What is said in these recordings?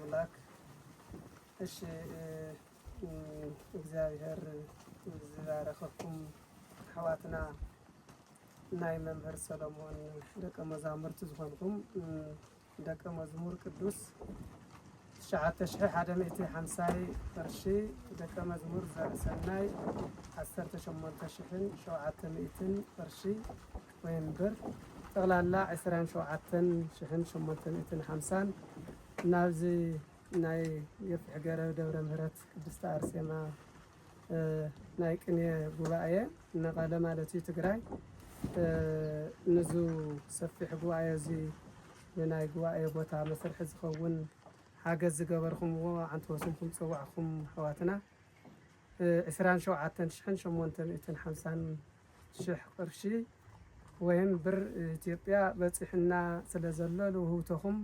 አምላክ እሺ እግዚአብሔር ዝባረከኩም ሐዋትና ናይ መምህር ሰሎሞን ደቀ መዛሙርት ዝኾንኩም ደቀ መዝሙር ቅዱስ 9150 ቅርሺ ደቀ መዝሙር ዘርሰናይ 18700 ቅርሺ ወይም ብር ጠቅላላ 27850 ናብዚ ናይ የፍዕ ገረብ ደብረ ምህረት ቅድስት አርሴማ ናይ ቅኔ ጉባኤ ነቐለ ማለት እዩ ትግራይ ንዙ ሰፊሕ ጉባኤ እዚ ናይ ጉባኤ ቦታ መስርሒ ዝኸውን ሓገዝ ዝገበርኩምዎ ዓንቲ ወስንኩም ፀዋዕኩም ኣሕዋትና 27850 ቅርሺ ወይም ብር ኢትዮጵያ በፂሕና ስለ ዘሎ ልውህብተኹም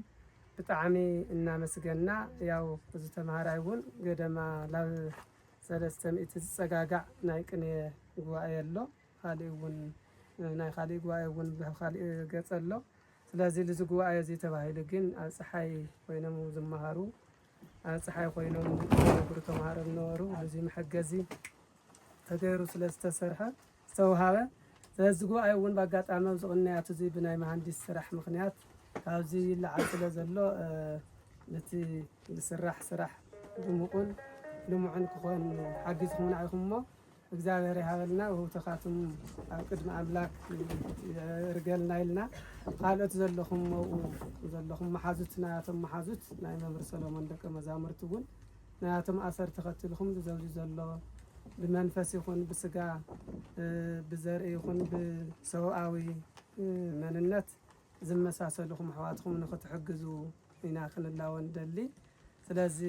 ብጣዕሚ እናመስገና ያው እዚ ተማሃራይ እውን ገደማ ላብ 300 ዝፀጋጋዕ ናይ ቅኔ ጉባኤ ኣሎ ካሊእ እውን ናይ ካሊእ ጉባኤ እውን ብካሊእ ገፅ ኣሎ ስለዚ እዚ ጉባኤ እዚ ተባሂሉ ግን ኣብ ፀሓይ ኮይኖም ዝመሃሩ ኣብ ፀሓይ ኮይኖም ዝነብሩ ተማሃሮ ዝነበሩ እዚ መሐገዚ ተገይሩ ስለ ዝተሰርሐ ዝተውሃበ ስለዚ ጉባኤ እውን በአጋጣሚ ኣብዚ ቅንያት እዚ ብናይ መሃንዲስ ስራሕ ምክንያት ካብዚ ይለዓል ስለ ዘሎ ነቲ ዝስራሕ ስራሕ ድሙቕን ልሙዕን ክኾን ሓጊዝኩምና ኢኹም እሞ እግዚአብሔር ይሃበልና ውህብተኻትም ኣብ ቅድሚ ኣምላክ ይርገልና ኢልና ካልኦት ዘለኹም መብኡ ዘለኹም መሓዙት ናያቶም መሓዙት ናይ መምህር ሰሎሞን ደቀ መዛሙርት እውን ናያቶም ኣሰር ተኸትልኩም ዝዘብዙ ዘሎ ብመንፈስ ይኹን ብስጋ ብዘርኢ ይኹን ብሰብኣዊ መንነት ዝመሳሰልኩም ኣሕዋትኩም ንኽትሕግዙ ኢና ክንላወን ደሊ ስለዚ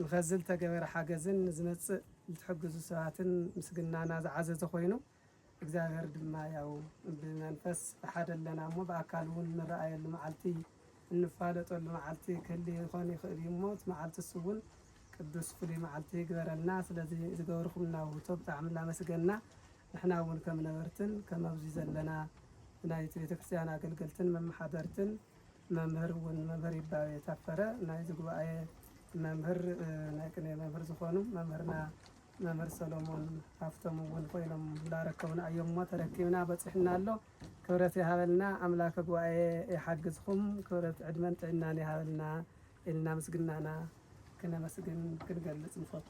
ንኸዝል ተገበረ ሓገዝን ዝመፅእ ልትሕግዙ ሰባትን ምስግናና ዝዓዘዘ ኮይኑ እግዚአብሔር ድማ ያው ብመንፈስ ብሓደ ኣለና እሞ ብኣካል እውን ንረኣየሉ መዓልቲ እንፋለጠሉ መዓልቲ ክህሊ ይኾን ይኽእል እዩ እሞ እቲ መዓልቲ እሱ እውን ቅዱስ ፍሉይ መዓልቲ ይግበረልና ስለዚ ዝገበርኩምና ውህብቶ ብጣዕሚ እናመስገና ንሕና እውን ከም ነበርትን ከም ኣብዚ ዘለና ናይቲ ቤተክርስትያን ኣገልገልትን መመሓደርትን መምህር እውን መምህር ይባቤ ታፈረ ናይዚ ጉባኤ መምህር ናይ ቅኔ መምህር ዝኾኑ መምህርና መምህር ሰሎሞን ሃፍቶም እውን ኮይኖም ላረከቡና እዮም እሞ ተረኪብና በፂሕና ኣሎ ክብረት ይሃበልና ኣምላከ ጉባኤ ይሓግዝኩም ክብረት ዕድመን ጥዕናን ይሃበልና ኢልና ምስግናና ክነመስግን ክንገልፅ ንፈቱ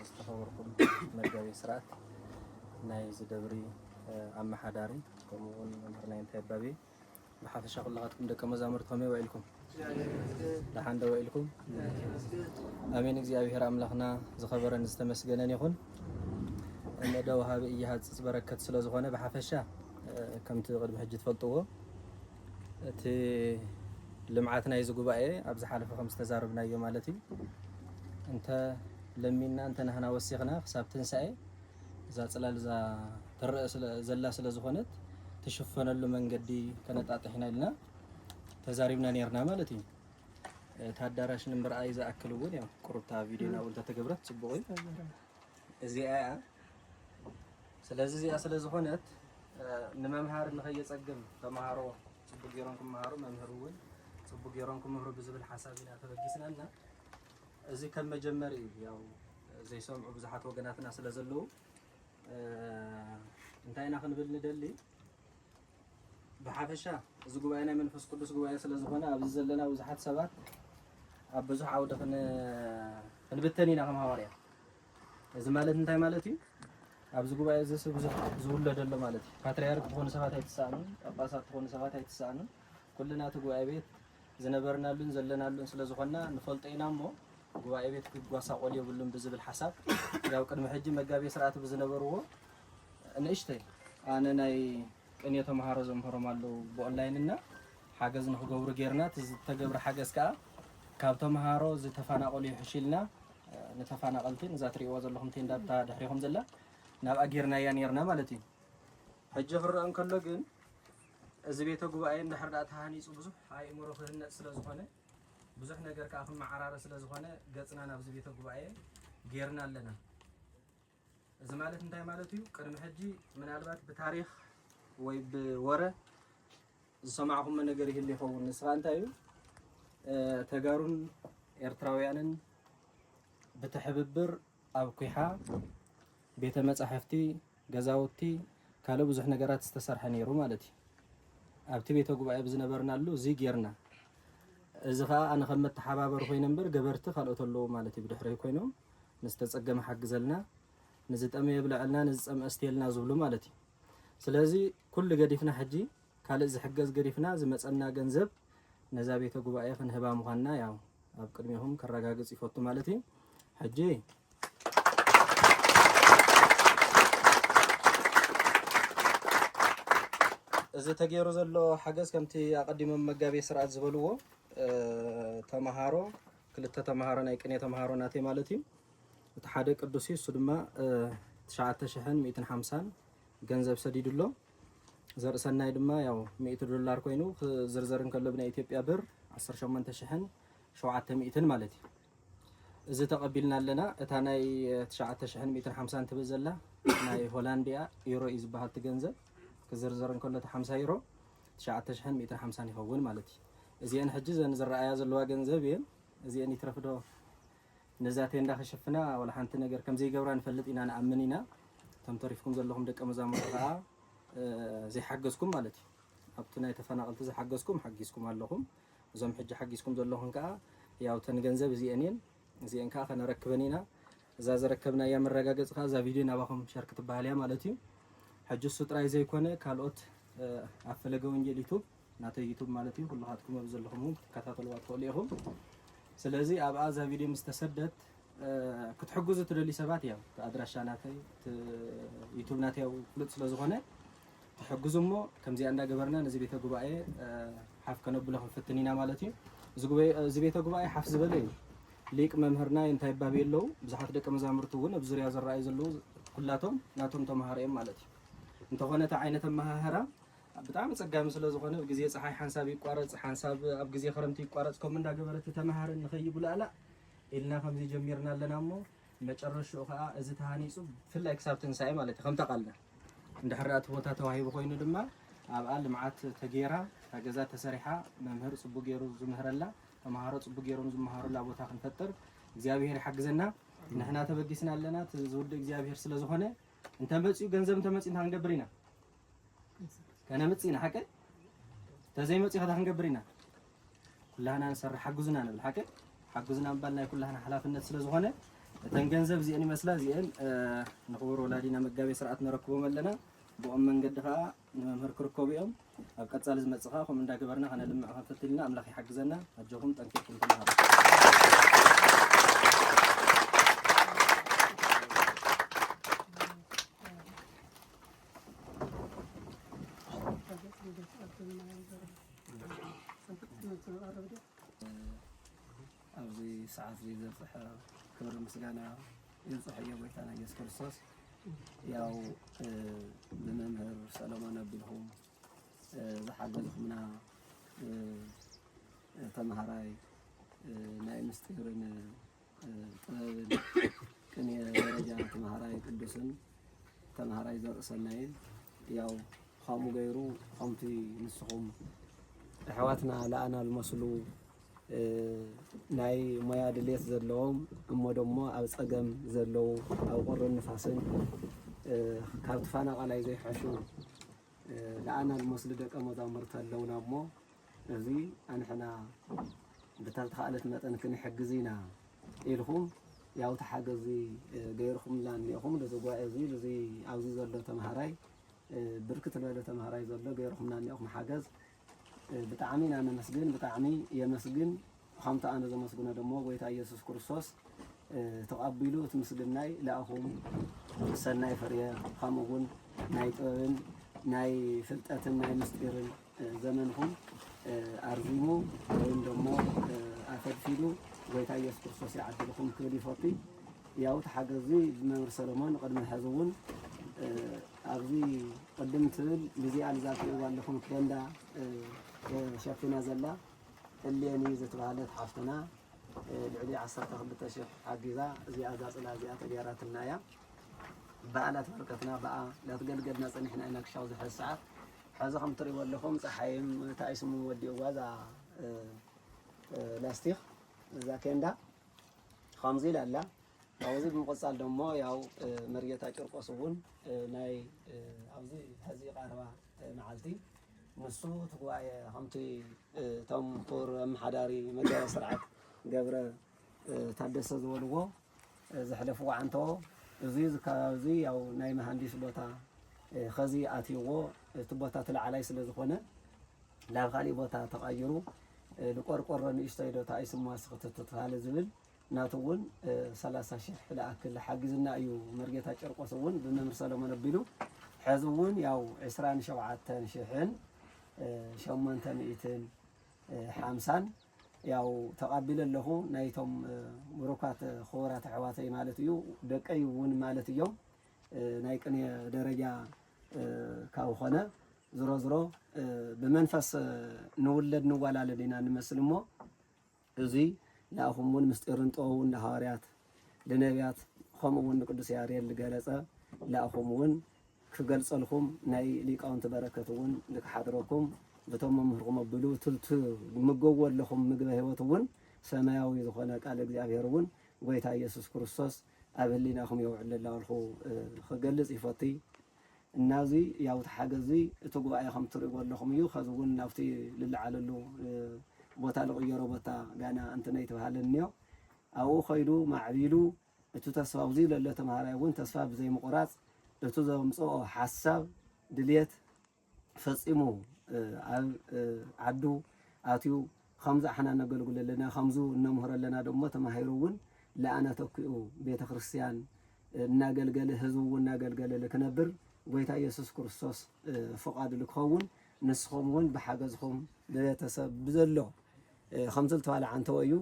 استخبركم مرجعي سرعت نايز دبري أما حداري كمون مرنا ينتهي بابي بحافظ شغل لغتكم دك مزامرتهم وإلكم لحن دوائلكم أمين እግዚአብሔር አምላኽና ዝኸበረ ንዝተመስገነን ይኹን እነደው ሃበ ይሃት ዝበረከት ስለ ዝኾነ በሐፈሻ ከምቲ ቅድሚ ሕጂ ትፈልጥዎ እቲ ልምዓት ናይ ዝጉባኤ ኣብ ዝሓለፈ ከም ዝተዛረብናዮ ማለት እዩ እንተ ለሚና እንተ ንሕና ወሲኽና ክሳብ ትንሳኤ እዛ ፅላል እዛ ትረአ ዘላ ስለ ዝኾነት ትሽፈነሉ መንገዲ ከነጣጥሕና ኢልና ተዛሪብና ነርና ማለት እዩ እቲ ኣዳራሽ ንምርኣይ ዝኣክል እውን ያው ቁርብታ ቪድዮና እውን ተተገብረት ፅቡቕ እዩ እዚኣ ስለዚ እዚኣ ስለ ዝኾነት ንመምሃር ንኸየፀግም ተምሃሮ ፅቡቕ ጌሮም ክመሃሩ መምህር እውን ፅቡቕ ጌሮም ክምህሩ ብዝብል ሓሳብ ኢና ተበጊስናና እዚ ከም መጀመሪ ያው ዘይሰምዑ ብዙሓት ወገናትና ስለ ዘለዉ እንታይ ኢና ክንብል ንደሊ ብሓፈሻ እዚ ጉባኤ ናይ መንፈስ ቅዱስ ጉባኤ ስለ ዝኾነ ኣብዚ ዘለና ብዙሓት ሰባት ኣብ ብዙሕ ዓውደ ክንብተን ኢና ከም ሃዋርያ እዚ ማለት እንታይ ማለት እዩ ኣብዚ ጉባኤ እዚ ብዙሕ ዝውለድ ኣሎ ማለት እዩ ፓትርያርክ ዝኾኑ ሰባት ኣይትሰኣኑን ጳጳሳት ዝኾኑ ሰባት ኣይትሰኣኑን ኩልና እቲ ጉባኤ ቤት ዝነበርናሉን ዘለናሉን ስለ ዝኾንና ንፈልጦ ኢና እሞ ጉባኤ ቤት ክጓሳቆል የብሉን ብዝብል ሓሳብ ያው ቅድሚ ሕጂ መጋቤ ስርዓት ብዝነበርዎ ንእሽተይ ኣነ ናይ ቅኔ ተምሃሮ ዘምህሮም ኣለዉ ብኦንላይን እና ሓገዝ ንክገብሩ ጌርና እቲ ዝተገብረ ሓገዝ ከዓ ካብ ተማሃሮ ዝተፈናቀሉ ይሕሽልና نتفانقلتين زاتري وزلهم تين دابتا دحريهم زلا نابا غيرنا يا نيرنا مالتي حج فران كله ግን እዚ ቤተ ጉባኤ እንደሕርዳት ሃኒጹ ብዙሕ አይምሮ ክህነት ስለዝኾነ ብዙሕ ነገር ካፍም ማዓራረ ስለዝኾነ ገጽና ናብዚ ቤተ ጉባኤ ጌርና ኣለና እዚ ማለት እንታይ ማለት እዩ ቅድሚ ሕጂ ምናልባት በታሪኽ ወይ በወረ ዝሰማዕኩም ነገር ይህል ይኸውን ንስኻ እንታይ እዩ ተጋሩን ኤርትራውያንን بتحببر أو كيحة بيت مصحفتي جزاوتي كالو بزح نجارات استسرحني رومالتي أبتي بيت جوبا بزنا برنالو زي جيرنا إذا أنا خمت حبابر خوي نمبر جبرت خلقت له مالتي بدحري كوينهم نستسقم حق زلنا نزت أمي يبلعلنا نزت أم أستيلنا زبلو مالتي سلازي كل جديفنا حجي كالو إذا حجز جديفنا زي مسألنا جنزب نزا بيت جوبا خنهبا مغنى ياو أبكرميهم كراجاجس يفوتو مالتي حجي إذا تجيروا زلوا حجز كمتي أقدم مجابي سرعة زبلوه تمهارو كل تمهارو نايكني تمهارو ناتي مالتي تحدق الدوسي سدما 9,150 جنزب سديد له زر سنة دما ياو $100 كوينو زرزرن كلبنا إثيوبيا بر 18,700 مالتي إذا تقبلنا لنا أتاناي 9,150 تبزلا ناي هولنديا يورو إزبها تجنزب كزرزرن كله 5 يورو 9,150 يخون مالتي إذا أنا حجز أنا زر عياز اللواء جنزبين إذا أني ترفضه نزاتين داخل شفنا ولا حنت نجار كم زي جوران فلت إن أنا أمنينا تم تعرفكم زلهم دك أمزام رقعة زي حجزكم مالتي أبتنا يتفنى قلت زي حجزكم علىهم زم حج حجزكم زلهم كا ياو تنجنزب زي أنين زي إنك أخنا ركبنينا إذا ركبنا أيام الرجاجز خا فيديو نباهم شركة بعليا مالتي حج السطر زي كونه كالوت أفلقوا إنجيل يوتيوب ناتي يوتيوب مالتي كل هاتكم بزلهم كتاتوا الوقت عليهم سلازي أبغى هذا فيديو مستسدد كنت حجزت للي سبات يوم أدرس ناتي يوتيوب ناتي أو كل سلازونه حجزوا مو كم زي عندنا جبرنا نزي بيت جوباي حف كانوا بلهم في التنين مالتي زي بيت جوباي حف زبالين ليك ممهرنا ينتهي بابيلو بزحت لك مزامرتون بزريا زرعي زلو كلاتهم ناتهم تمهارين مالتي انت هنا تعينة تمهارة بتعمل سجام مثل زخانة بجزية صحيح حنساب يقارص حنساب بجزية خرمتي يقارص كم من دا جبرت تمهار نخيب لا إلنا خمسة جميرنا لنا مو متشرش شوخاء إذا تهاني صوب في الله إكساب تنساي مالتي خم تقلنا عند حرات وتا توهي بخوينو دما أبقى معات تجيرة تجازات تسريحة ممهر صبو جيرو زمهر الله تمهارات صبو جيرو زمهر الله وتا خنفتر إجابير حق زنا نحنا تبديسنا لنا تزود إجابير سلا زخانة أنت بتسيو جنزم أنت بتسين هنجبرينا كنا متسين حكي تزي متسي هذا هنجبرينا كلنا نسر حجزنا بالحكي حجزنا بالنا كلنا حلاف الناس لزغنا تنجنزب زين مسلا زين نقول ولادنا مجابي سرعة نركبهم لنا بأمن قدها نمهر كركوبيهم أبقى تسالز متسخاهم من دا جبرنا خنا لما فتلنا أملاخي حجزنا أرجوكم تنكيكم كلها أبزي ساعات زي زرفح كبر مسجانا ينصح يا بيتنا يسكر الصوص ياو بمنهر سلمان بلهم زحجزهمنا تمهراي ناي مستقرن طلب كني درجة تمهراي قدسن تمهراي زرسناين ياو خامو غيرو خامتي نسخهم حواتنا لأنا المسلو ناي مايا دليت زلهم أمودمو أو صقم زلو أو قرن نفاسن كابت فانا على زي حشو لأنا المسلو دك مزامرت اللونا مو زي أنا حنا بتالت خالت متن كن حجزينا إلهم ياو تحجزي غيرهم لان يهم لزقوا زي عاوزي زلو تمهراي بركة الوالد تمهراي زلو غيرهم لان يهم حجز بتعامين أنا مسجن بتعامي يا مسجن خمسة أنا زي مسجنا دمو ويتا يسوع كريستوس تقبلوا تمسجناي لأهم سناي فريا خامون ناي طن ناي فلتة ناي مستيرن زمنهم ኣርዚሙ ወይም ደሞ ኣፈድፊሉ ጎይታ ኢየሱስ ክርስቶስ ይዓድልኩም ክብል ይፈቱ ያው ተሓገዚ መምህር ሰሎሞን ቅድሚ ሕዚ እውን ኣብዚ ቅድም ትብል ብዚኣ ልዛትእዋ ኣለኹም ከንዳ ሸፊና ዘላ እልየኒ ዝተባሃለት ሓፍትና ልዕሊ 12,000 ሓጊዛ እዚኣ ዛፅላ እዚኣ ተገይራትና እያ በዓላት በረከትና በኣ ላትገልገልና ፀኒሕና ኢና ክሻው ዝሕዝ ሰዓት ሕዚ ከም ትሪእዎ ኣለኹም ፀሓይም ታይስሙ ወዲእዋ እዛ ላስቲክ እዛ ኬንዳ ከምዚ ኢላ ኣላ ኣብዚ ብምቕፃል ደሞ ያው መርጌታ ጨርቆስ እውን ናይ ኣብዚ ሕዚ ቃረባ መዓልቲ ንሱ ትጉባኤ ከምቲ እቶም ክቡር ኣመሓዳሪ መጋየ ስርዓት ገብረ ታደሰ ዝበልዎ ዘሕለፍዎ ዓንተዎ እዚ ከባቢ ያው ናይ መሃንዲስ ቦታ ከዚ ኣትይዎ እቲ ቦታ ተላዓላይ ስለ ዝኾነ ናብ ካሊእ ቦታ ተቐይሩ ንቆርቆሮ ንእሽተይ ዶ ታይስሙዋስ ክትተባሃለ ዝብል ናቱ እውን 30,000 ዝኣክል ሓጊዝና እዩ መርጌታ ጨርቆስ እውን ብመምህር ሰሎሞን ኣቢሉ ሕዚ እውን ያው 27,850 ያው ተቐቢለ ኣለኹ ናይቶም ሙሩካት ክቡራት ኣሕዋተይ ማለት እዩ ደቀይ እውን ማለት እዮም ናይ ቅኔ ደረጃ ካብ ኮነ ዝሮ ዝሮ ብመንፈስ ንውለድ ንዋላለድ ኢና ንመስል እሞ እዚ ንኣኹም እውን ምስጢርን ጥበቡን ንሃዋርያት ንነቢያት ከምኡውን ንቅዱስ ያሬድ ዝገለፀ ንኣኹም እውን ክገልፀልኩም ናይ ሊቃውንቲ በረከት እውን ንክሓድረኩም በቶም መምህርኩም ኣቢሉ ምገቡ ኣለኹም ምግበ ሂወት እውን ሰማያዊ ዝኾነ ቃል እግዚኣብሔር እውን ጎይታ ኢየሱስ ክርስቶስ ኣብ ህሊናኹም የውዕል ኣለኹ ክገልፅ ይፈቲ እናዚ ያው ተሓገዚ እቲ ጉባኤ ከም ትሪእዎ ኣለኹም እዩ ከዚ እውን ናብቲ ልለዓለሉ ቦታ ዝቕየሮ ቦታ ጋና እንትና ይተባሃለ እኒኦ ኣብኡ ኸይዱ ማዕቢሉ እቲ ተስፋ ኣብዚ ለሎ ተምሃራይ እውን ተስፋ ብዘይምቑራፅ እቲ ዘምፅኦ ሓሳብ ድልየት ፈፂሙ ኣብ ዓዱ ኣትዩ ከምዚ ኣሕና ነገልግል ኣለና ከምዙ እነምህር ኣለና ደሞ ተማሂሩ እውን ለኣና ተኪኡ ቤተ ክርስቲያን እናገልገለ ህዝቡ እውን እናገልገለ ክነብር ጎይታ ኢየሱስ ክርስቶስ ፍቓዱ ልክኸውን ንስኹም እውን ብሓገዝኩም ብቤተሰብ ብዘሎ ከምዚ ዝተባሃለ ዓንተወ እዩ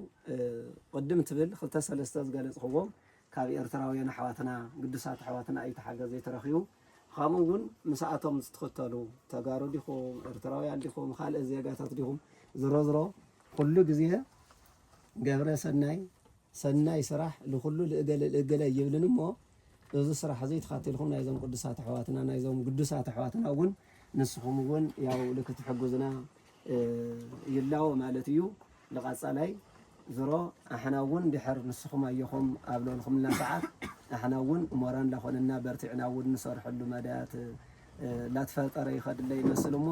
ቅድም ትብል 2-3 ዝገለፅኽዎም ካብ ኤርትራውያን ኣሕዋትና ቅዱሳት ኣሕዋትና እዩ ተሓገዘ ተረኺቡ ከምኡ እውን ምስኣቶም ዝትኽተሉ ተጋሩ ዲኹም ኤርትራውያን ዲኹም ካልእ ዜጋታት ዲኹም ዝሮ ዝሮ ኩሉ ግዜ ገብረ ሰናይ ስራሕ ንኩሉ ልእገለ ይብልን እሞ እዚ ስራሕ እዚ ተኻቲልኩም ናይዞም ቅዱሳት ኣሕዋትና ናይዞም ቅዱሳት ኣሕዋትና እውን ንስኹም እውን ያው ልክትሕግዙና ይላዎ ማለት እዩ ንቐፃላይ ዝሮ ኣሕና እውን ድሕር ንስኹም ኣየኹም ኣብ ለልኹምና ሰዓት ኣሕና እውን ሞራን ላኾነና በርቲዕና እውን ንሰርሐሉ መዳያት ላትፈጠረ ይኸድለ ይመስል እሞ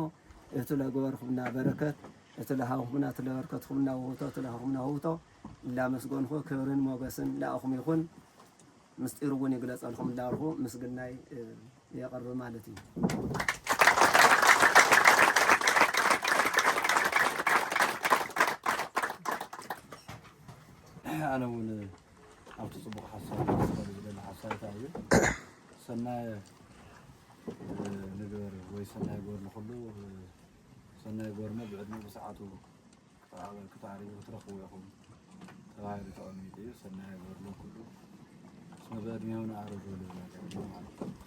እቲ ለገበርኩምና በረከት እቲ ለሃብኩምና እቲ ለበርከትኩምና ውህቶ እቲ ለሃብኩምና ውህቶ ላመስጎንኩ ክብርን ሞገስን ለኣኹም ይኹን ምስጢሩ እውን ይግለፀልኩም እንዳልኩ ምስግናይ የቐርብ ማለት እዩ أنا من أبغى تصبح حسن ولا حسن تاعي سنة نجار ويسنة يجور نخلو سنة يجور ما بعدنا بساعته كتعري وترخو ياهم تغير تأمي دي سنة يجور له كله اسمه بعدني هنا أعرف ولا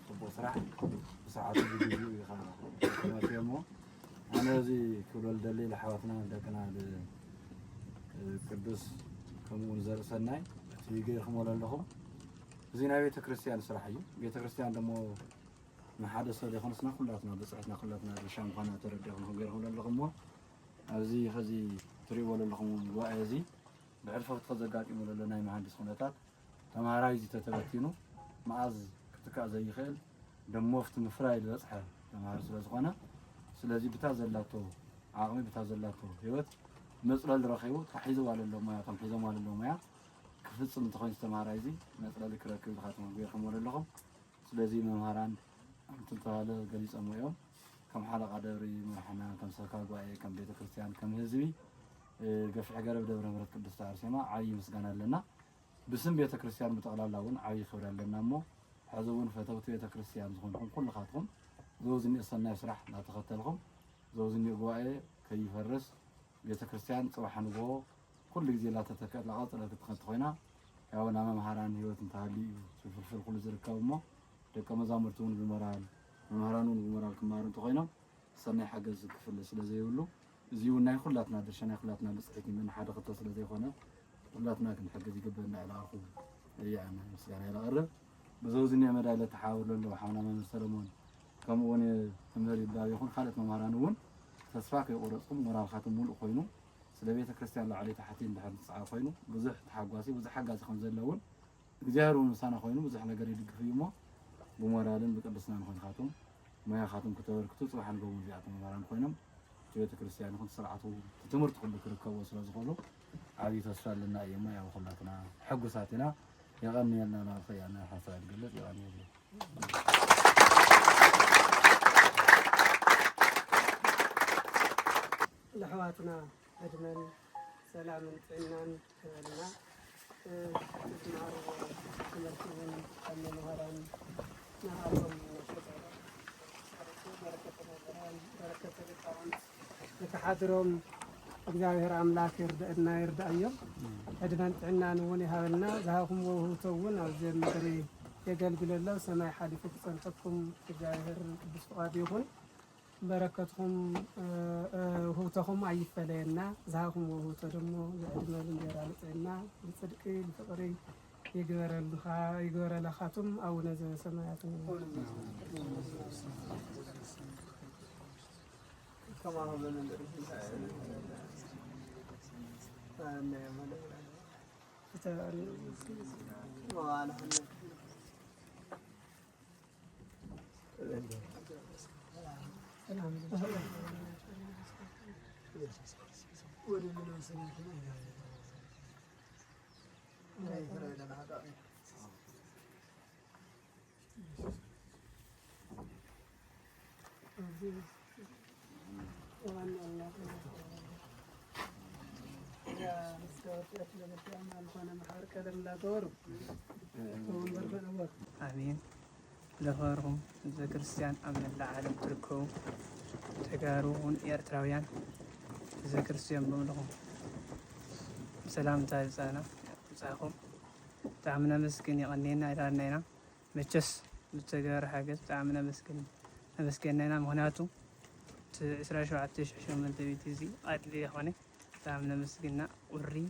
صبح صراحة بساعته بيجي يخاف ما فيهمه أنا زي كل الدليل حواتنا لكن هذا قدوس كمون زر سناي تيجيرهم ولا لهم زين بيت كريستيان صراحة بيت كريستيان دمو ما حدا صار يخلصنا كلاتنا بسعتنا كلاتنا الشام قناة تردهم غيرهم ولا لهم هذه هذه تري ولا لهم وعزي بعرفوا تفضلات ولا لنا مهندس خناتات تما رايزي تتبتينو معز كتكا زي خيل دموفت مفراي لصحه تما رسول زغنا ስለዚህ ብታዘላቶ ዓቕሚ ብታዘላቶ ህይወት መፅለል ረኺቡ ተሒዙ ኣለሎ ሞያ ከም ሒዞም ኣለሎ ሞያ ክፍፅም ተኾይኑ ዝተምሃራይ እዚ መፅለል ክረክብ ዝኻትሞ ገይርኩም ኣለኹም ስለዚ መምሃራን እንትተባሃለ ገሊፆም እዮም ከም ሓለቓ ደብሪ መራሕና ከም ሰብካ ጉባኤ ከም ቤተ ክርስቲያን ከም ህዝቢ ገፊሕ ገረብ ደብረ ምሕረት ቅድስት ኣርሴማ ዓብዪ ምስጋና ኣለና ብስም ቤተ ክርስቲያን ብጠቕላላ እውን ዓብዪ ክብሪ ኣለና እሞ ሕዚ እውን ፈተውቲ ቤተ ክርስቲያን ዝኾንኩም ኩልኻትኩም زوزني الصناع سرح لا تختلهم زوزني قواعي ከይፈርስ ቤተክርስቲያን ጽባሕ ንግሆ ኩሉ ግዜ ላተተከለ ቀጽለት ትኾይና ያው ናብ መምሃራን ህይወት እንተሃሊ ፍልፍል ኩሉ ዝርከብ እሞ ደቀ መዛሙርቱ እውን ብሞራል መምሃራን እውን ብሞራል ክመሃሩ እንተኾይኖም ሰናይ ሓገዝ ክፍለ ስለዘይብሉ እዚ እውን ናይ ኩላትና ድርሻ ናይ ኩላትና ብፅሒት ምን ሓደ ክልተ ስለዘይኮነ ኩላትና ክንሕገዝ ይግበአና ኢለ ኣኹ እያና ምስጋና ይለቕርብ ብዘውዝኒ መዳይለ ተሓውሎ ኣለዎ ሓውና መምህር ሰለሞን ከምኡ እውን መምህር ይባብ ይኹን ካልኦት መምሃራን እውን ተስፋ ከይቆረፅኩም ሞራልካቶም ሙሉእ ኮይኑ ስለ ቤተ ክርስቲያን ላዕሊ ታሕቲ እንድሕር ዝፀዓር ኮይኑ ብዙሕ ተሓጓሲ ብዙሕ ሓጋዚ ከም ዘለውን እግዚኣብሔር እውን ምሳና ኮይኑ ብዙሕ ነገር ይድግፍ እዩ እሞ ብሞራልን ብቅድስናን ኮይንካቶም ሞያካቶም ክተበርክቱ ፅባሕ ንገቡ እዚኣቶም መምሃራን ኮይኖም ቤተ ክርስቲያን ይኹን ስርዓቱ ትምህርቲ ኩሉ ክርከቦ ስለዝኽእሉ ዓብዪ ተስፋ ኣለና እዩ እሞ ያው ኩላትና ሕጉሳት ኢና የቐኒየልና ናብ ኸያና ሓሳብ ይግለጽ የቐኒየሉ ለሕዋትና ዕድመን ሰላምን ጥዕናን ክበልና ዝማዕርዎ ትምህርቲ እውን ካብ መምሃራን ናሃሮም በረከተ ሊቃውንት ንተሓድሮም እግዚአብሔር አምላክ ይርዳእና ይርዳእዮም ዕድመን ጥዕናን እውን ይሃበልና ዝሃብኩምዎ ውህብቶ እውን ኣብዚ ምድሪ የገልግለለው ሰማይ ሓሊፉ ክፀንሐኩም እግዚአብሔር ቅዱስ ፍቃዱ ይኹን በረከትኩም ውህብቶኩም አይፈለየና ዝሃብኩምዎ ውህብቶ ደግሞ ዝዕድመ እንጀራ ንጥዕና ብፅድቂ ብፍቅሪ ይግበረልካቱም አቡነ ዘበሰማያት آمين. لغرهم إذا كريستيان أمن العالم تركوا تجارون إيرتراويان إذا كريستيان بملهم سلام تعزانا زاهم تعمنا مسكين يغنينا إلى أننا متجس بتجار حاجة تعمنا مسكيننا مهناتو إسرائيل شو عتش شو من تبيتيزي أدلي هوني تعمنا مسكيننا وري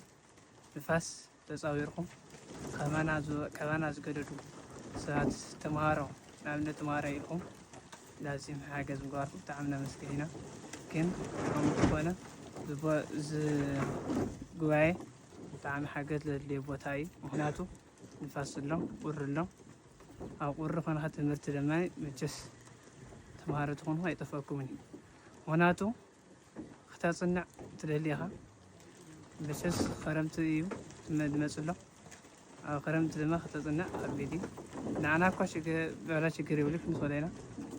نفاس تصاويركم كمان أزقدروا ساعات تمارو نعمل تماريهم لازم حاجة زمقار تعمنا مسكيننا كن هم تقولنا جواي تعمل حاجات اللي بوتاي مهناتو نفاس لهم ورلهم أو ورفنا حتى مرتلماي متجس تمارتهم هاي تفكروني مهناتو اختصنا تلليها بس خرمت يو مثله أو خرمت لما ختصنا أبدي نعنا كوش ولا شيء قريب في نصلينا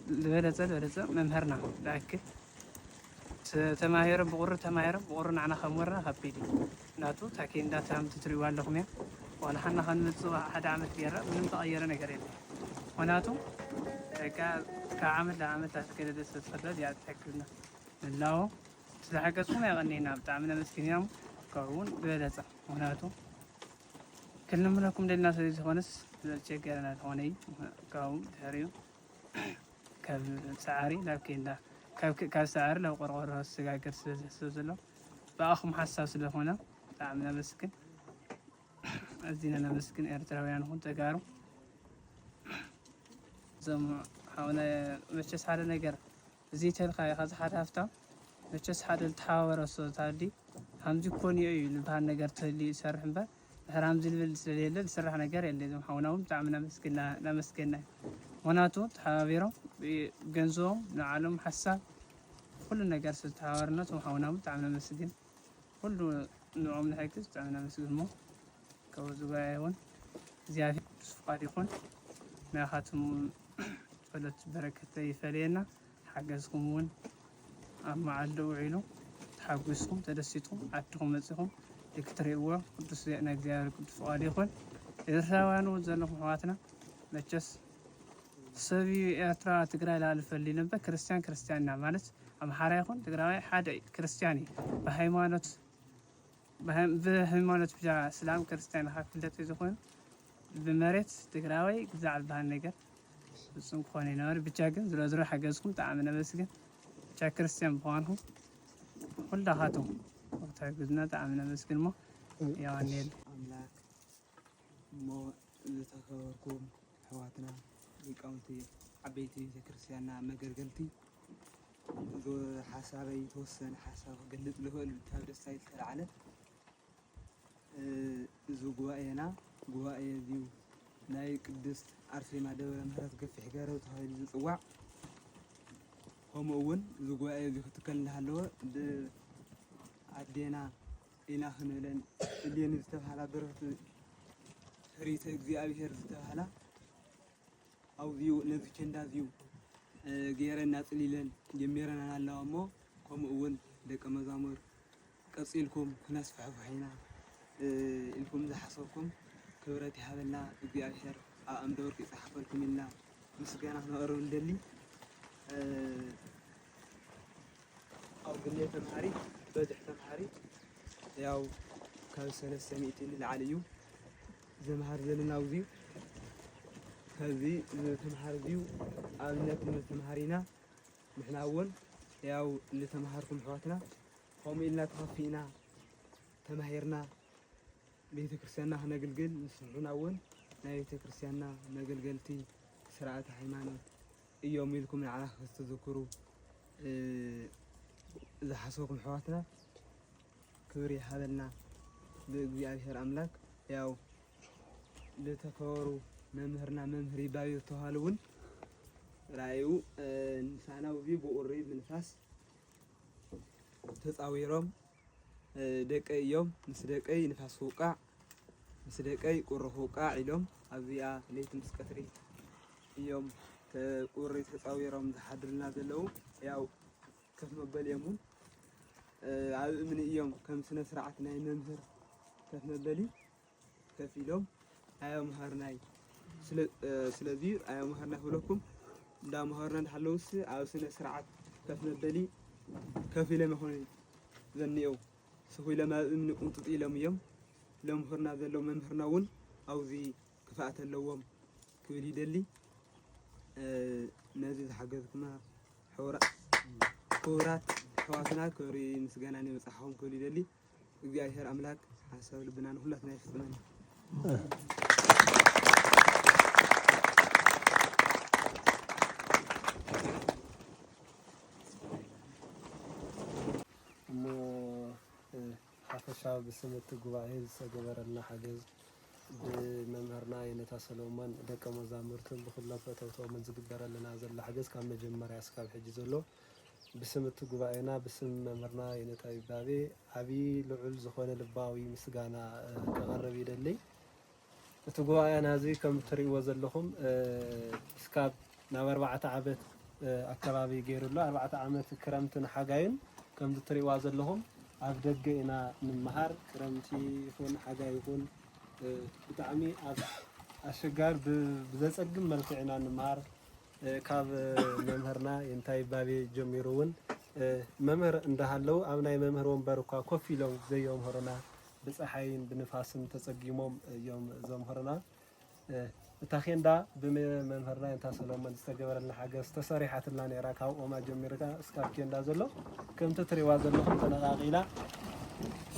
لبلزة ممهرنا لكن تماهير بغر نعنا خمرنا أبدي ناتو تاكين دا تام تتريوان لهم وأنا حنا خنمت حد عمل كيرا من تغيرنا قريب وناتو كعمل لعمل تأكيد الاستفادة يعني تأكلنا الله سلاحك سوما يغنينا بتعملنا مسكينهم كون بلزة وناتو كلنا لكم للناس اللي تونس تشجعنا هوني كاوم تهريو كسعري لكن لا كسعر لو قرر السجاجر سوزلو بأخم حساس له هنا تعملنا مسكين أزيننا مسكين إرتراويان هون تجارو زم حاولنا مشيس حدا نجار زيت الخاي خذ حدا هفتا مشيس حدا التحاور الصوت هادي همزي كوني البهان نجار تلي سرح بقى هرامزي الليل سرح نجار اللي زم حاولناهم تعملنا مسكنا لا مسكنا وناتو تحاورهم بجنزوم نعلم حسا كل نجار ستحاورنا وحاولناهم تعملنا مسكين كل نوع من هيك تعملنا مسكين مو كوزوايون زيادة فقط يكون ما خاتم فلت بركة يفلينا حجزكمون أما عدوا عينو تحجزكم تدسيتهم عدهم مسهم يكتريوا قدس نجار قدس فقط يكون إذا سوانو زلهم حواتنا نجس سبي أترى تقرأ الألف اللي نبى كريستيان نعمالس ኣምሓራ ይኹን ትግራዋይ ሓደ ክርስቲያን እዩ ብሃይማኖት ብቻ እስላም ክርስቲያን ክፍለጥ እዩ ዝኾኑ ብመሬት ትግራዋይ ግዛዕ ዝበሃል ነገር ፍፁም ክኾነ ይነበረ ብቻ ግን ዝሮ ዝሮ ሓገዝኩም ብጣዕሚ ነመስግን ብቻ ክርስቲያን ምዃንኩም ኩላኻቶም ክተግዙና ብጣዕሚ ነመስግን እሞ ያዋኒየል ኣምላክ እሞ ዝተኸበርኩም ኣሕዋትና ሊቃውንቲ ዓበይቲ ቤተክርስትያንና መገልገልቲ ሓሳበይ ተወሰነ ሓሳብ ክገልፅ ዝኽእል ካብ ደስታ ዝተላዕለ እዚ ጉባኤና ጉባኤ እዚዩ ናይ ቅድስት ኣርሴማ ደብረ ምሕረት ገፊሕ ገረብ ተባሂሉ ዝፅዋዕ ከምኡ እውን እዚ ጉባኤ እዚ ክትከል እናሃለወ ብኣዴና ኢና ክንብለን እልየን ዝተባሃላ በረኽቲ ሕሪተ እግዚኣብሔር ዝተባሃላ ኣብዚኡ ነዚ ኬንዳ እዚዩ ገይረና ፅሊለን ጀሚረና ኣለዋ እሞ ከምኡ እውን ደቀ መዛሙር ቀፂልኩም ክነስፍሕፍ ኢና ኢልኩም ዝሓሰብኩም ክብረት ይሃበልና እግዚኣብሔር ኣብ ኣምደ ወርቂ ይፅሓፈልኩም ኢልና ምስጋና ክነቕርብ ንደሊ ኣብ ግኔ ተምሃሪት በዝሒ ተምሃሪት ያው ካብ 300 ንላዕሊ እዩ ዘምሃር ዘለና ኣብዚዩ ከዚ ዝተምሃር እዚዩ ኣብነት ተምሃሪና ንሕና እውን ያው ዝተምሃርኩም ኣሕዋትና ከምኡ ኢልና ተኸፊእና ተማሂርና ቤተ ክርስቲያንና ክነግልግል ንስንሑና እውን ናይ ቤተ ክርስቲያንና መገልገልቲ ስርዓተ ሃይማኖት እዮም ኢልኩም ንዓና ክትዝክሩ ዝሓሰብኩም ኣሕዋትና ክብሪ ይሃበልና ብእግዚኣብሔር ኣምላክ ያው ዝተከበሩ መምህርና መምህር ይባዩ ዝተባሃሉ እውን ራእዩ ንሳና ውዚ ብቁሪ ምንፋስ ተፃዊሮም ደቀይ እዮም ምስ ደቀይ ንፋስ ውቃዕ ምስ ደቀይ ቁሪ ውቃዕ ኢሎም ኣብዚኣ ለይቲ ምስ ቀትሪ እዮም ቁሪ ተፃዊሮም ዝሓድርና ዘለው ያው ከፍ መበል እዮም እውን ኣብ እምኒ እዮም ከም ስነ ስርዓት ናይ መምህር ከፍ መበሊ ከፍ ኢሎም ኣያምሃርናይ ስለዚ ኣያምሃርና ክብለኩም እንዳምሃርና እንዳሃለውስ ኣብ ስነ ስርዓት ከፍ መበሊ ከፍ ኢሎም ይኾኑ ዘኒኤው ስኹ ኢሎም ኣብ እምኒ ቁንጥጥ ኢሎም እዮም ለምህርና ዘለው መምህርና እውን ኣብዚ ክፍኣት ኣለዎም ክብል ይደሊ ነዚ ዝሓገዝኩማ ክቡራት ኣሕዋትና ክብሪ ምስጋና ንበፅሓኹም ክብል ይደሊ እግዚኣብሔር ኣምላክ ሓሳብ ልብና ንኩላትና ይፍፅመና እሞ ሓፈሻዊ ብስምቲ ጉባኤ ዝተገበረልና ሓገዝ ብመምህርና የነታ ሰሎሞን ደቀ መዛሙርትን ብኩሎም ፈተውቶምን ዝግበረልና ዘሎ ሓገዝ ካብ መጀመርያ እስካብ ሕጂ ዘሎ ብስምቲ ጉባኤና ብስም መምህርና የነታ ይባቤ ዓብይ ልዑል ዝኾነ ልባዊ ምስጋና ከቐርብ ይደሊ እቲ ጉባኤና እዚ ከም ትሪእዎ ዘለኹም እስካብ ናብ 4 ዓመት ኣከባቢ ገይሩሎ 4 ዓመት ክረምትን ሓጋይን ከምዚ ትሪእዋ ዘለኹም ኣብ ደገ ኢና ንምሃር ክረምቲ ይኹን ሓጋይ ይኹን ብጣዕሚ ኣብ ኣሸጋር ብዘፀግም መልክዕ ኢና ንምሃር ካብ መምህርና የንታይ ባቤ ጀሚሩ እውን መምህር እንዳሃለው ኣብ ናይ መምህር ወንበር እኳ ኮፍ ኢሎም ዘየምህሩና ብፀሓይን ብንፋስን ተፀጊሞም እዮም ዘምህሩና እታ ኬንዳ ብመምህርና የንታ ሰሎሞን ዝተገበረልና ሓገዝ ተሰሪሓትና ነይራ ካብ ኦማ ጀሚርካ እስካብ ኬንዳ ዘሎ ከምቲ ትሪእዋ ዘለኹም ተነቃቂላ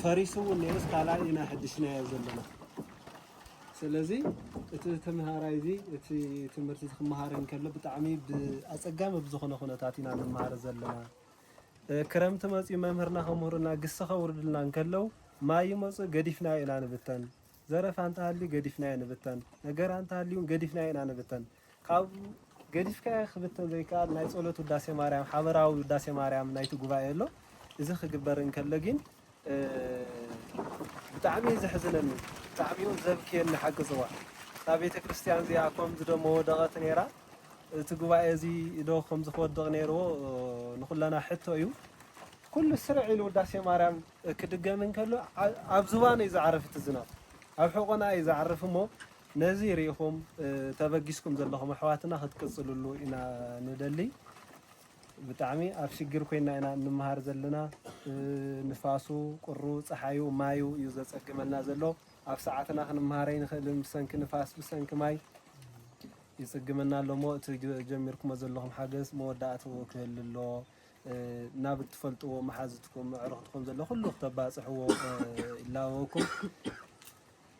ፈሪሱ እውን ነይሩስ ካልኣይ ኢና ሕድሽናዮ ዘለና ስለዚ እቲ ተምሃራይ እዚ እቲ ትምህርቲ ክመሃር እንከሎ ብጣዕሚ ብኣፀጋሚ ብዝኾነ ኩነታት ኢና ንምሃር ዘለና ክረምቲ መፅኡ መምህርና ከምህሩና ግሰ ከውርድልና እንከለው ማይ መፅኡ ገዲፍና ኢና ንብተን ዘረፋ እንተሃልዩ ገዲፍና ንብተን ነገር እንተሃልዩ ገዲፍና ኢና ንብተን ካብ ገዲፍካ ክብተን ዘይከኣል ናይ ጸሎት ውዳሴ ማርያም ሓበራዊ ውዳሴ ማርያም ናይቲ ጉባኤ ኣሎ እዚ ክግበር እንከሎ ግን ብጣዕሚ ዘሕዝነኒ ብጣዕሚ ዘብክየኒ ሓቂ ዝዋ ካብ ቤተ ክርስቲያን እዚኣ ከምዚ ደሞ ወደቐት ነይራ እቲ ጉባኤ እዚ ዶ ከምዚ ክወድቕ ነይርዎ ንኩለና ሕቶ እዩ ኩሉ ስርዕ ኢሉ ውዳሴ ማርያም ክድገም እንከሎ ኣብ ዝባነ እዩ ዝዓረፍ እቲ ዝናብ ኣብ ሕቆና እዩ ዝዓርፍ እሞ ነዚ ሪኢኹም ተበጊስኩም ዘለኹም ኣሕዋትና ክትቅፅልሉ ኢና ንደሊ ብጣዕሚ ኣብ ሽግር ኮይና ኢና ንምሃር ዘለና ንፋሱ ቁሩ ፀሓዩ ማዩ እዩ ዘፀግመና ዘሎ ኣብ ሰዓትና ክንምሃረ ይንኽእል ብሰንኪ ንፋስ ብሰንኪ ማይ ይፅግመና ኣሎ ሞ እቲ ጀሚርኩሞ ዘለኹም ሓገዝ መወዳእቱ ክህል ኣሎ ናብ እትፈልጥዎ መሓዝትኩም ምዕሩኽትኩም ዘሎ ኩሉ ክተባፅሕዎ ኢላወኩም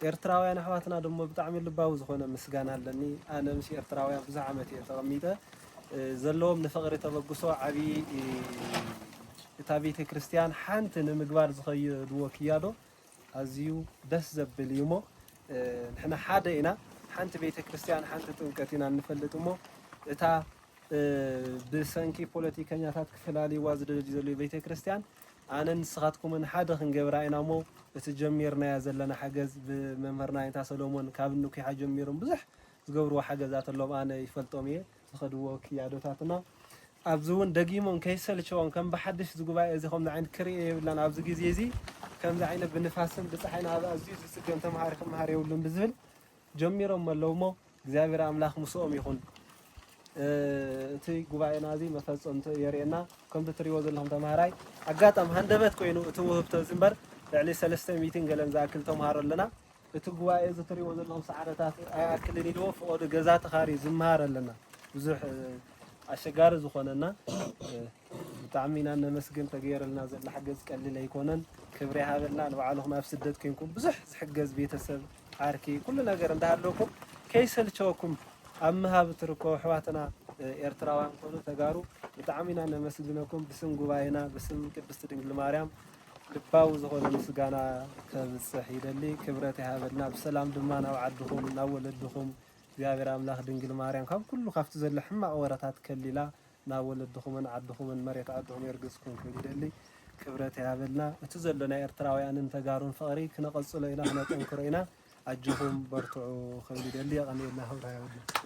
ኤርትራውያን ኣሕዋትና ደሞ ብጣዕሚ ልባዊ ዝኾነ ምስጋና ኣለኒ ኣነ ምስ ኤርትራውያን ብዙሕ ዓመት እየ ተቐሚጠ ዘለዎም ንፍቕሪ ተበግሶ ዓብዪ እታ ቤተ ክርስቲያን ሓንቲ ንምግባር ዝኸይድዎ ክያዶ ኣዝዩ ደስ ዘብል እዩ ሞ ንሕና ሓደ ኢና ሓንቲ ቤተ ክርስቲያን ሓንቲ ጥምቀት ኢና ንፈልጥ እሞ እታ ብሰንኪ ፖለቲከኛታት ክፈላለይዋ ዝደልዩ ዘሎ ቤተ ክርስቲያን ኣነ ንስኻትኩምን ሓደ ክንገብራ ኢና ሞ እቲ ጀሚርናያ ዘለና ሓገዝ ብመምህርና ይንታ ሰሎሞን ካብ ንኩሓ ጀሚሮም ብዙሕ ዝገብርዎ ሓገዛት ኣሎም ኣነ ይፈልጦም እየ ዝኸድዎ ክያዶታትና ኣብዚ እውን ደጊሞም ከይሰልቸዎም ከም ብሓድሽ ዝጉባኤ እዚ ከምዚ ዓይነት ክሪኦ የብላን ኣብዚ ግዜ እዚ ከምዚ ዓይነት ብንፋስን ብፀሓይን ኣብ ኣዝዩ ዝፅገም ተምሃሪ ክመሃር የብሉን ብዝብል ጀሚሮም ኣለዉ ሞ እግዚኣብሔር ኣምላኽ ምስኦም ይኹን እቲ ጉባኤና እዚ መፈፀምቲ የርእየና ከምቲ ትሪእዎ ዘለኹም ተምሃራይ ኣጋጣሚ ሃንደበት ኮይኑ እቲ ውህብቶ እዚ እምበር ልዕሊ 300 ገለን ዝኣክል ተምሃሮ ኣለና እቲ ጉባኤ እዚ ትሪእዎ ዘለኹም ሰዓረታት ኣይኣክልን ኢልዎ ፍቆዱ ገዛ ተኻሪ ዝመሃር ኣለና ብዙሕ ኣሸጋሪ ዝኾነና ብጣዕሚ ኢና ነመስግን ተገይረልና ዘሎ ሓገዝ ቀሊል ኣይኮነን ክብሪ ሃበልና ንባዕልኹም ኣብ ስደት ኮይንኩም ብዙሕ ዝሕገዝ ቤተሰብ ዓርኪ ኩሉ ነገር እንዳሃለኩም ከይሰልቸወኩም ኣብ ምሃብ ትርከቡ ኣሕዋትና ኤርትራውያን ኮኑ ተጋሩ ብጣዕሚ ኢና ነመስግነኩም ብስም ጉባኤና ብስም ቅድስቲ ድንግል ማርያም ልባዊ ዝኾነ ምስጋና ከብፅሕ ይደሊ ክብረት ይሃበልና ብሰላም ድማ ናብ ዓድኹም ናብ ወለድኹም እግዚአብሔር አምላክ ድንግል ማርያም ካብ ኩሉ ካብቲ ዘሎ ሕማቅ ወረታት ከሊላ ናብ ወለድኹምን ዓድኹምን መሬት ዓድኹም የርግዝኩም ክብደሊ ክብረት ያበልና እቲ ዘሎ ናይ ኤርትራውያንን ተጋሩን ፍቅሪ ክነቐጽሎ ኢና ክነጠንክሮ ኢና ኣጅኹም በርትዑ ክብደሊ ቀኒልና ህብራ ይወድ